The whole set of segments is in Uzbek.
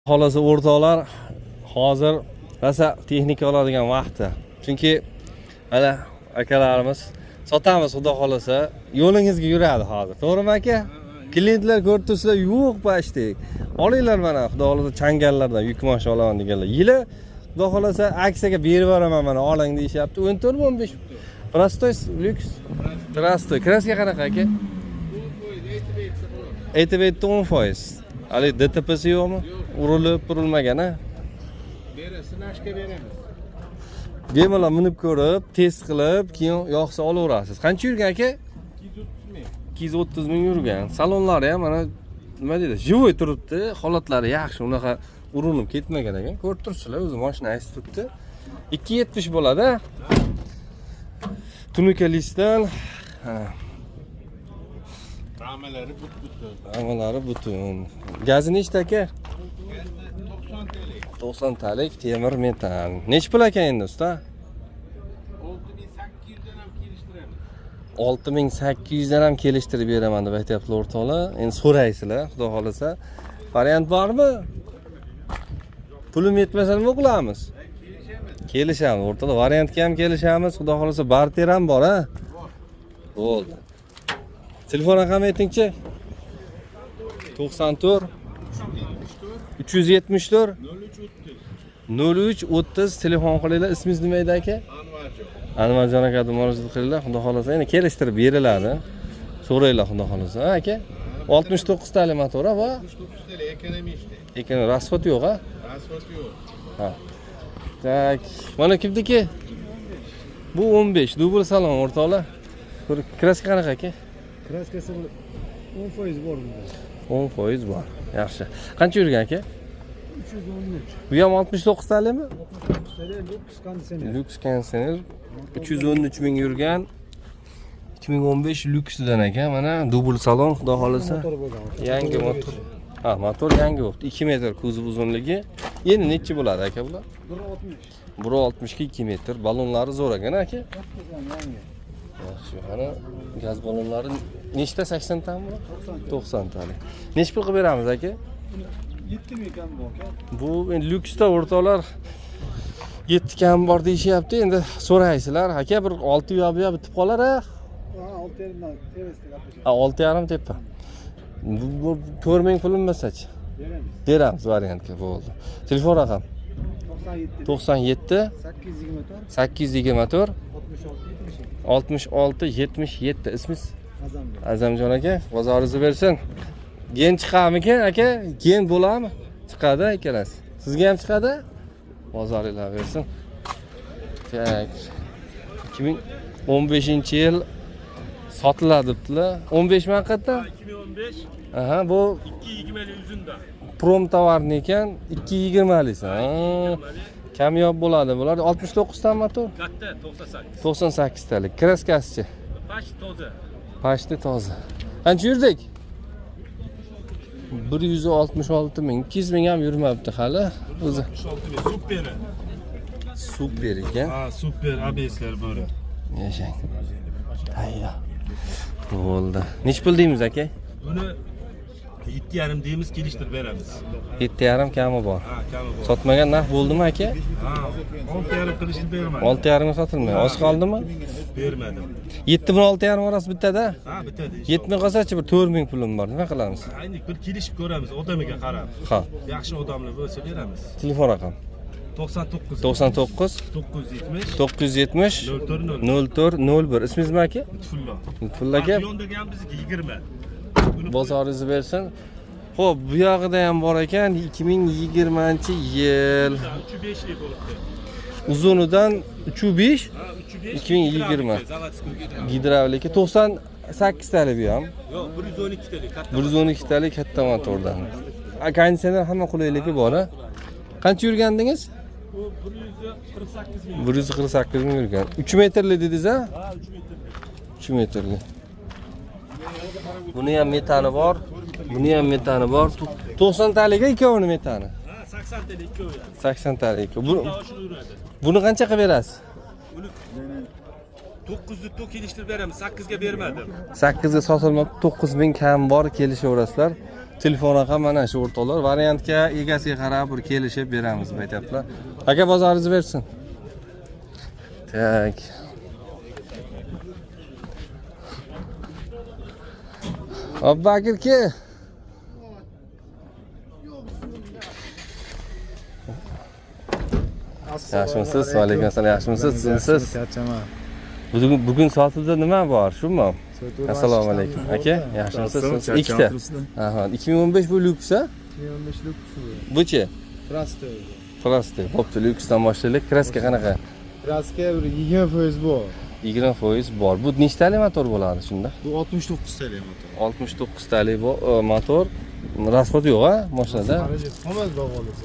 Xolasi o'rtoqlar, hozir rosa texnika oladigan vaqti. Chunki hali akalarimiz sotamiz, xudo xolasa, yo'lingizga yuradi hozir. To'g'rimi aka? Klientlar ko'rib turibsizlar, yo'q pashtek. Olinglar mana, xudo xolasa changallardan yuk mashina olaman deganlar. Yili xudo xolasa aksiyaga berib beraman mana, oling deyapti. 14 15. Prostoy lyuks. Prostoy. Kraska qanaqa aka? 10%. Ali DTP'si yo'qmi? Urilib, purilmagan ha? Sinashga beramiz. Bemalol minib ko'rib, test qilib, keyin yoqsa olaverasiz. Qancha yurgan aka? 230 ming yurgan. Salonlari ham mana nima deydi? Живой turibdi, holatlari yaxshi, unaqa urinib ketmagan ekan. Ko'rib turibsizlar, o'zi mashina aytib turibdi. 270 bo'ladi. Tunuka listdan Ramalari but-butun. Ramalari butun. Gazi nechta aka? 90 TL. 90 talik temir metan. Nech pul aka endi usta? 6800 dan ham kelishtiramiz. 6800 dan ham kelishtirib beraman deb aytayaptilar o'rtoqlar. Endi so'raysizlar, xudo xolasa. Variant bormi? Pulim yetmasa nima qilamiz? Kelishamiz o'rtoqlar. Variantga ham kelishamiz. Xudo xolasa barter ham bor, ha? Bo'ldi. Telefon raqami aytingchi? 94 374 0330 telefon qilinglar. Ismingiz nima edi aka? Anvarjon. Anvarjon aka murojaat qilinglar. Xudo xolasa yana kelishtirib beriladi. So'raylar xudo xolasa. Ha aka? 69 tali motor va 69 TL ekonomishli. ekan rasxod yo'q, ha? Asfalt yo'q. Ha. Tak, mana kimniki? Bu 15, dubl salon o'rtoqlar. Kraska qanaqa aka? Kraskasi 10% bor bunda. 10% bor. Yaxshi. Qancha yurgan aka? 313. Bu ham 69 talimi? 69 TL Lux konditsioner. Lux konditsioner 313 ming yurgan. 2015 Luxdan ekan, mana dubl salon, xudo xolasa. Motor bo'lgan. Yangi motor. Ha, motor yangi bo'ldi. 2 metr kuzov uzunligi. Endi necha bo'ladi aka bular? 160. 1.60 ga 2 metr. Ballonlari zo'r ekan aka. Yangi. Yaxshi. Mana gaz ballonlari nechta? 80 tami? 90 talik. Nech pul qilib beramiz aka? 7 ming kam bor ekan. Bu endi lyuksda o'rtoqlar 7 kam bor deyishyapti. Endi so'raysizlar. Aka bir 6 yo'q bitib qolar a? Ha, 6.5 dan tevesda gapirishamiz. Ha, 6,5 tepa. Bu 4 ming pulim bo'lsa-chi? Beramiz. Beramiz variantga bo'ldi. Telefon raqam 97 97 824 824 66 77. 66 77. Ismingiz? Azamjon. Azamjon aka, bozoringizni bersin. Gen chiqamikan aka? Gen bo'ladimi? Chiqadi ikkalasi. Sizga ham chiqadi? Bozoringlar bersin. Tak. 2015-yil sotiladi debdilar. 15 man qayerda? 2015 Aha, bu 220 uzunda. prom tovarni ekan, 220 lisan. Kamyob bo'ladi bular. 69 ta motor, Katta 98. 98 talik. Kraskasichi? Pash toza. Pashti toza. Qancha yurdik? 166 ming. 200 ming ham yurmabdi hali. O'zi 66 ming. Super. super ekan. Ha, super ABS'lar böyle. Yashang. Hayya. Bo'ldi. Nech pul deymiz aka? Buni 7,5 deymiz, kelishtirib beramiz. 7,5 kami bor. Ha, kami bor. Sotmagan narx bo'ldimi aka? Ha, 6,5 qilishni bermadim. 6,5 ga sotilmaydi. Oz qoldimi? Bermadim. 7 bilan 6,5 orasi bitada. Ha, bitadi. 7 ming qolsa-chi bir 4 ming pulim bor. Nima qilamiz? Ayni bir kelishib ko'ramiz, odamiga qarab. Ha. Yaxshi odamlar bo'lsa beramiz. Telefon raqam 99 99 970 970 04 0401. Ismingiz nima aka? Lutfullo. Lutfulla aka. Yondagi ham bizga 20. Bozoringizni bersin. Xo'p, bu yog'ida ham bor ekan 2020-yil. 305 lik bo'libdi. Uzunidan 305 Ha, 305. 2020. Gidravlika 98 talik bu ham. Yo'q, 112 talik katta. 112 talik katta motordan. Konditsioner hamma qulayligi bor ha. Qancha yurgandingiz? Bu 148 ming. 148 ming yurgan. 3 metrli dedingiz ha? Ha, 3 metr. 3 metrli. Buni ham metani bor. Buni ham metani bor. 90 taliga ikkovini metani. Ha, 80 talik ikkovi. 80 talik. Shuni uradi. Buni qancha qilib berasiz? Uni 900 to kelishtirib beramiz, 8 ga bermadim. 8 ga sotilmabdi. 9 ming kam bor, kelishaverasizlar. Telefon raqam mana shu o'rtoqlar. Variantga egasiga qarab bir kelishib beramiz deb aytibdilar. Aka bozoringizni bersin. Tak. Abbakir ke. Yaxshimisiz? Va alaykum assalom. Yaxshimisiz? Sizmisiz? Charchaman. Bugun sotuvda nima bor? Shumi? Assalomu alaykum. Aka, yaxshimisiz? Ikkita. Aha, 2015 bu lyuks a? 2015 lyuks bu. Bu-chi? Prosto. Prosto. Bo'pti, lyuksdan boshlaylik. Kraska qanaqa? Kraska bir 20% bor. 20% bor. Bu nechtalik motor bo'ladi shunda? Bu 69 talik motor. 69 talik bu motor. Rasxod yo'q a mashinada? Hammasi bag'olasa.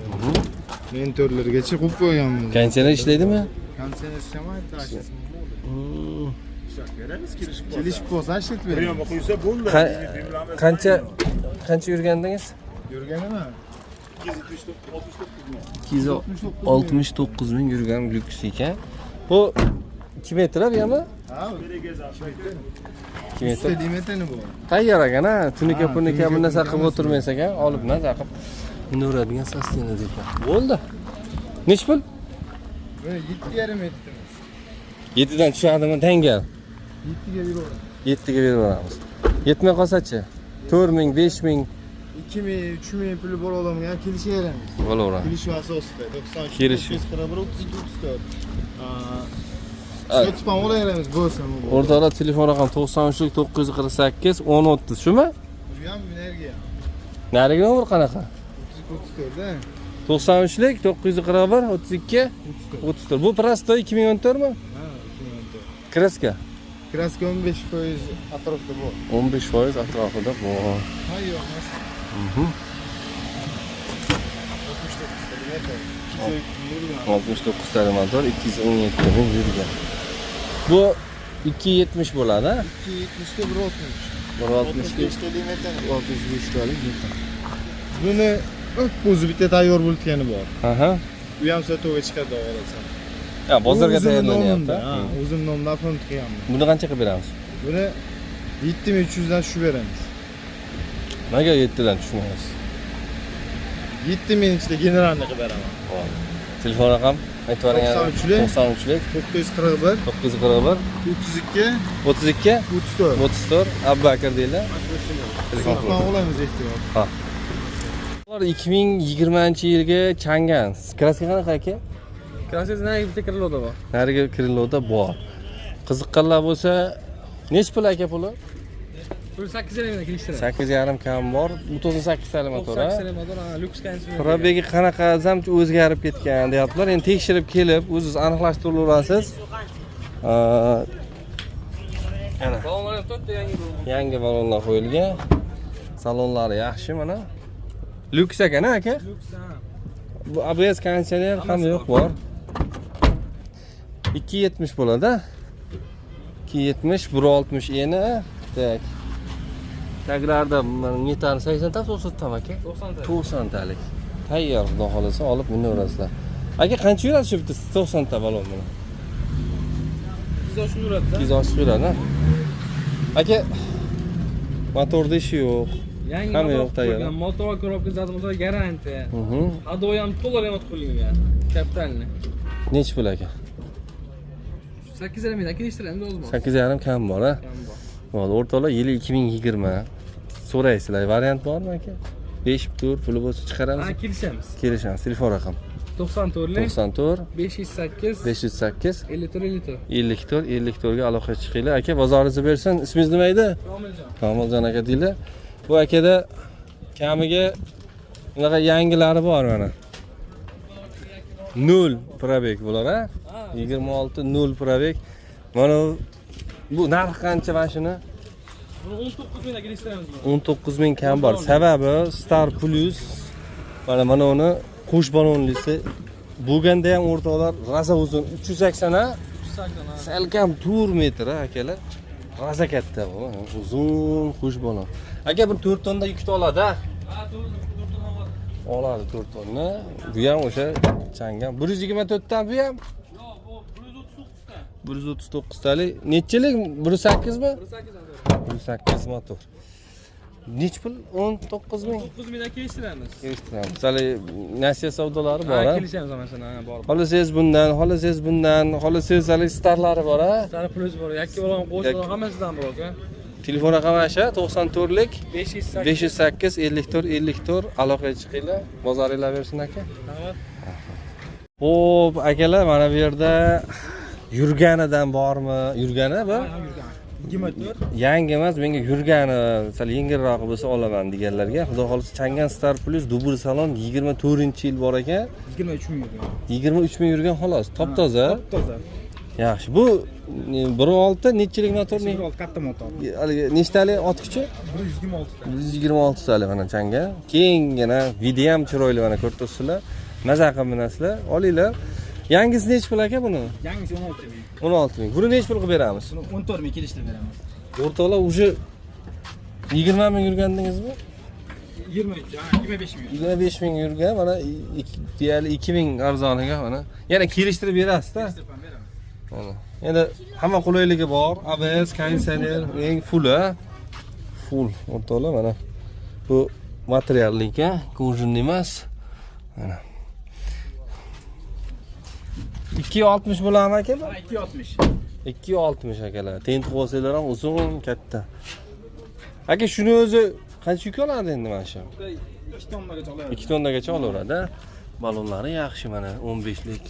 Mentorlargacha qo'yib qo'yganmiz. Kondisioner ishlaydimi? Kondisioner ishlamaydi, tashxis. beramiz Kelishib bo'lsa ishlatib bir beramiz. yo'q qo'ysa bo'ldi. Qancha yurgandingiz? Yurganimi? 269 ming yurgan lyuks ekan. Bu 2 metr bu yermi? Ha, 2 metr. limitini bu. Tayyor ekan-a, tunika bir narsa qilib o'tirmaysiz ekan, olib nazar qilib minuradigan sostenada ekan. Bo'ldi. Nech pul? Buni 7,5 metimiz. 7dan tushadimi dangal? 7ga beraveramiz. 7ga berib beramiz. Yetmay qolsa-chi? 4000, 5000 2000, 3000 puli bor odamga kelishaveramiz. bo'laveradi. Kelishuv asosida 93 Kelishuv. 41 32 34. Sotib ham olaveramiz bo'lsa bu. O'rtoqlar telefon raqam 93 948 1030 shumi? Bu ham energiya. Nariga nomer qanaqa? 34 da. 93lik 941 32 34. Bu prosto 2014 mi? Ha, 2014. Kraska. Kraska 15% atrofida bor. 15% atrofida bor. Ha, yo'q, emas. 69 tali motor 217 ming yurgan. Bu 270 bo'ladi, ha? 270 ga 160. 160 ga limitini. 65 tali yetim. Buni o'zi bitta tayyor bo'lgani bor. Aha. U ham sotuga chiqadi olasan. Ya, bozorga tayyorlanyapti. Ha, o'zim nomdan fond qilganman. Buni qancha qilib beramiz? Buni 7300 dan tushib beramiz. Nega 7 dan tushmaymiz? 7000 ichida generalni qilib beraman. Telefon raqam aytvaring. 93lik 941 941 32 32 34 Abbakir deylar. Telefon olamiz ehtiyot. Ha. 2020-yilga changan. Kraska qanaqa aka? Krasiz nariga bitta kiriloda bor. Nariga kirilovda bor. Qiziqqanlar bo'lsa, nech pul aka puli? Pul 8,5 mingdan kelishtiradi. 8,5 kam bor. 98 tali motor, ha? 98 motor, lyuks kondisioner. Probegi qanaqa zamchi o'zgarib ketgan deyaptilar. Endi tekshirib kelib, o'zingiz aniqlashtirib olasiz. Ana, Balonlar ham 4 ta yangi bo'lgan. yangi balonlar qo'yilgan. Salonlari yaxshi mana. Lyuks ekan, aka? Lyuks, ha. Bu ABS kondisioner ham yo'q bor. 270 bo'ladi. 270 160 eni. Tak. Taglarda metani 80 ta 90 ta aka? 90 ta. 90 talik. Tayyor, xudo xolasa olib minaverasizlar. Aka qancha yuradi shu bitta 90 ta balon bilan? 200 yuradi-da. 200 yuradi, ha? Aka motorda ishi yo'q. Yangi Hamma yo'q motor tayyor. qo'ygan, motor korobka zamotor garantiya. Mhm. Hadoy ham to'liq remont qilingan. Kapitalni. Nech pul aka? 8,5 mingdan kelishtiramiz o'zimiz. 8,5 kam bor, ha? Kam bor. Bo'ldi, o'rtoqlar yili 2020. So'raysizlar, variant bormi aka? 5 tur puli bo'lsa chiqaramiz. Ha, kelishamiz. Kelishamiz. Telefon raqam 94 94 508 508 54 54 ga aloqa chiqinglar. Aka bozoringizni bersin. Ismingiz nima edi? Komiljon. Komiljon aka deylar. Bu akada kamiga bunaqa yangilari bor mana. 0 probeg bular, ha? 26 0 probeg. Mana bu narx qancha mashina? Buni 19 mingdan kelishtiramiz. 19 ming kam bor. Sababi Star Plus mana uni qo'sh balonlisi bo'lganda ham o'rtoqlar raza uzun 380 ha? 380. Salkam 4 metr akalar. Raza katta bu, uzun qo'sh balon. Aka bir 4 tonna yuk oladi, ha? Ha, 4 tonna bor. Oladi 4 tonna. Bu ham o'sha changam. 124 dan bu ham? Yo'q, bu 139 ta. 139 talik. Nechilik? 1.8 mi? 108 motor. 1.8 motor. Necha pul? 19 ming. 9 mingdan kelishtiramiz. Kelishtiramiz. Hali nasiya savdolari bor, Ha, ha? kelishamiz mana shuni, ha, bor. Xohlasangiz bundan, xohlasangiz hali starlari bor, ha? Sari plyus bor. Yakka bilan qo'shib hammasidan bor aka. Telefon raqami asha 94lik 508. 508 54 54 aloqaga chiqinglar. Bozoringlar bersin aka. Rahmat. Xo'p, akalar, mana bu yerda yurganidan bormi? Yurgani bu? 24. Yangi emas, menga yurgani, sal yengilroq bo'lsa olaman deganlarga. Xudo xolisa Chang'an Star Plus dubl salon 24-yil bor ekan. 23 ming yurgan. 23 ming yurgan xolos. Top toza. Toza. Yaxshi. Bu 1.6 nechilik motor? Katta motor. Haligi nechtalik ot kuchi? 126 ta. 126 talik mana Chang'an. Kengina, video ham chiroyli mana ko'rib turibsizlar. Maza qilib minasizlar. Olinglar. Yangisi nechi pul aka buni? Yangisi 16 ming. 16 ming. Buni nechi pul qilib beramiz? Buni 14 ming kelishtirib beramiz. O'rtoqlar, уже 20 ming yurgandingizmi? 23, ha, 25 ming. 25 ming yurgan, mana deyarli 2 ming arzoniga mana. Yana kelishtirib berasiz-da. Kelishtirib beramiz. Mana. Endi hamma qulayligi bor. ABS, konditsioner, eng full-a. Full. O'rtoqlar, mana bu materiallik-a, kojinli emas. Mana. 260 bo'ladimi aka? Ha, 260. 260 akalar. Tentik bo'lsalar ham uzun, katta. Aka, shuni o'zi qancha yuk oladi endi mana shu? 2 tonnagacha oladi. 2 tonnagacha olaveradi. Balonlari yaxshi mana 15lik.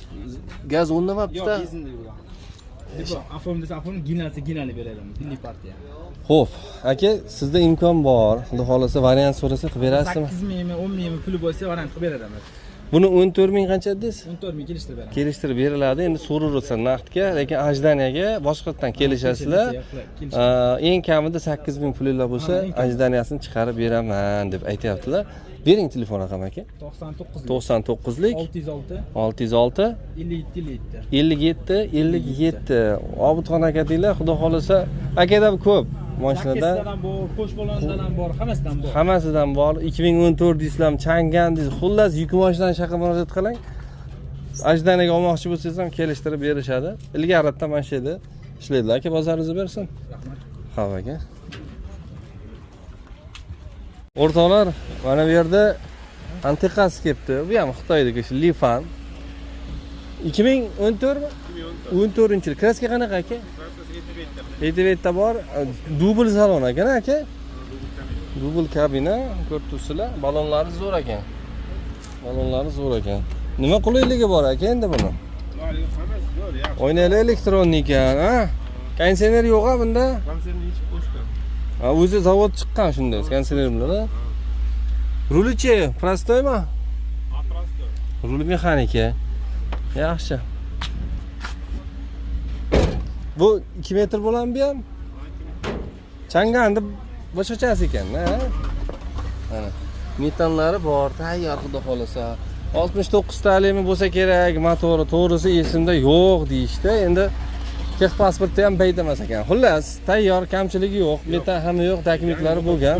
Gaz o'rnamabdi-da. Yo'q, benzinda yurgan. Afon desa afon, ginali beramiz. Milliy partiya. Xo'p, aka, sizda imkon bor. Xudo xolasa variant so'rasa qilib berasizmi? 8 mingmi, 10 mingmi puli bo'lsa variant qilib beramiz. Buni 14 ming qancha dedingiz? 14 ming kelishtirib beramiz. Kelishtirib beriladi. Endi so'raversa naqdga, lekin ajdaniyaga boshqatdan kelishasizlar. Eng kamida 8 ming pulingiz bo'lsa, ajdaniyasini chiqarib beraman deb aytayaptilar. Bering telefon raqami aka. 99lik 606 606 57 57 Obidxon aka deylar. Xudo xolasa, akada ko'p mashinada. Taksidan bor, qo'sh balondan ham bor, hammasidan bor. Hammasidan bor. 2014 deysizlar, Chang'an deysiz. Xullas, yuk mashinadan shaqa murojaat qiling. Ajdaniyaga olmoqchi bo'lsangiz ham kelishtirib berishadi. Ilgaridan mana shu yerda ishlaydilar. Aka, bozoringizni bersin. Rahmat. Xo'p aka. O'rtoqlar, mana bu yerda antiqasi kelibdi. Bu ham Xitoydagi shu Lifan. 2014 mi? 14-yil. Kraska qanaqa aka? 7 ta bor. Dubl salon ekan aka. Dubl kabina, ko'rib turibsizlar. Balonlari zo'r ekan. Balonlari zo'r ekan. Nima qulayligi bor aka endi buni? Oynali elektronika, ha? Konditsioner yo'q-a bunda? Konditsioner yechib qo'shgan. Ha, o'zi zavod chiqqan shunday, konditsioner bilan, ha? Rulichi prostoymi? Ha, prostoy. Rul mexanika. Yaxshi. Bu 2 metr bo'ladimi bu ham? Chang'anni boshqachasi ekan, ha? Mana metanlari bor, tayyor xudo xolasa. 69 talikmi bo'lsa kerak, motori to'g'risi esimda yo'q deyishdi. Endi texpasportda ham baydamas ekan. Xullas, tayyor, kamchiligi yo'q, metan ham yo'q, takmiklari bo'lgan.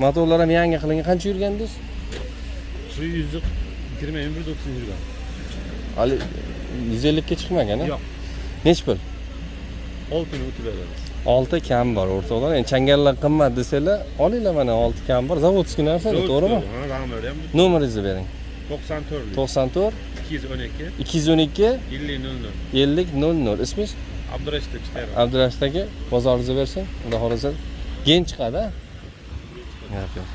Motorlar ham yangi qilingan. Qancha yurgandingiz? 120-130 yurgan. Hali 150 ga chiqmagan, ha? Yo'q. Nech pul? 6 ni o'tib beramiz. 6 kam bor o'rtoqlar. Endi Chang'anlar qimmat desanglar, olinglar mana 6 kam bor. Zavodskiy narsa, to'g'rimi? Ha, raqamlari ham Nomeringizni bering. 94 94 212 212 50 00. 50 00. Ismingiz? Abdurashid chiqayapti. Abdurashid aka, bozoringizni bersin. Xudo xolasa, gen chiqadi. Yo'q, yo'q.